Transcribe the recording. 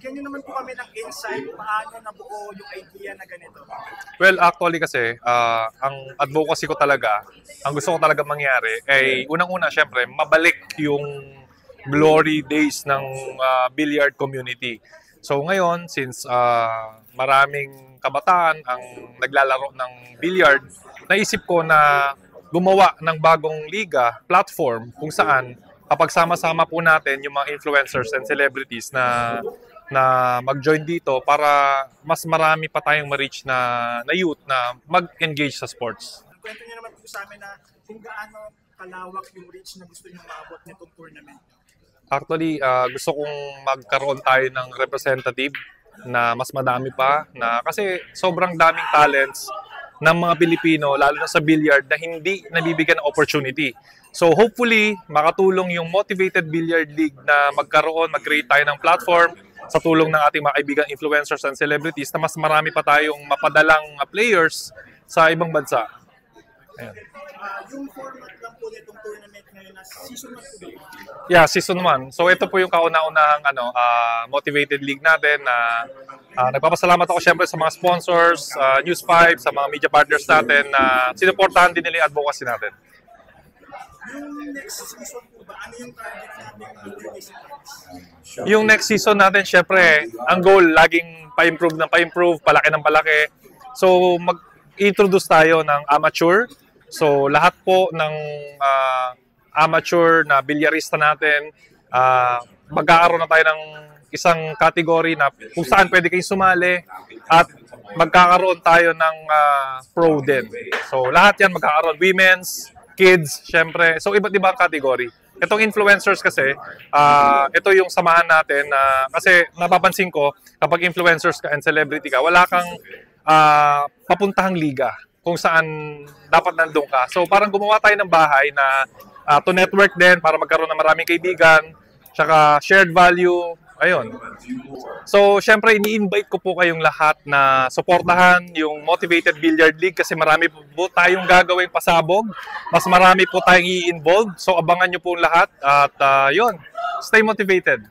bigyan niyo naman po kami ng insight paano nabuo yung idea na ganito. Well, actually kasi, ang advocacy ko talaga, ang gusto ko talaga mangyari ay unang-una, syempre, mabalik yung glory days ng billiard community. So ngayon, since maraming kabataan ang naglalaro ng billiard, naisip ko na gumawa ng bagong liga, platform, kung saan kapag sama-sama po natin yung mga influencers and celebrities na mag-join dito para mas marami pa tayong ma-reach na youth na mag-engage sa sports. Kwento niyo naman po sa amin na kung gaano kalawak yung reach na gusto niyo maabot nitong tournament. Actually, gusto kong magkaroon tayo ng representative na mas madami pa na kasi sobrang daming talents ng mga Pilipino, lalo na sa billiard, na hindi nabibigyan ng opportunity. So hopefully, makatulong yung Motivated Billiard League na mag-create tayo ng platform sa tulong ng ating mga kaibigan influencers and celebrities na mas marami pa tayong mapadalang players sa ibang bansa. Ayan. Yung format lang po nitong tournament ngayon na season 1 po. Yeah, season 1. So ito po yung kauna-unahang Motivated League natin na nagpapasalamat ako syempre sa mga sponsors, News 5, sa mga media partners natin na sinuportahan din nila yung advocacy natin. Yung next season po ba, ano yung target natin? Yung next season natin, syempre, ang goal, laging pa-improve ng pa-improve, palaki ng palaki. So mag-introduce tayo ng amateur. So lahat po ng amateur na bilyarista natin, magkakaroon na tayo ng isang category na kung saan pwede kayong sumali at magkakaroon tayo ng pro din. So lahat yan magkakaroon, women's, kids, syempre. So iba't ibang category. Itong influencers kasi, ito yung samahan natin kasi napapansin ko kapag influencers ka and celebrity ka, wala kang papuntahang liga kung saan dapat nandun ka. So parang gumawa tayo ng bahay na to network din para magkaroon ng maraming kaibigan, tsaka shared value, ayun. So syempre ini-invite ko po kayong lahat na suportahan yung Motivated Billiard League kasi marami po tayong gagawing pasabog, mas marami po tayong i-involve. So abangan nyo po lahat at yun, stay motivated.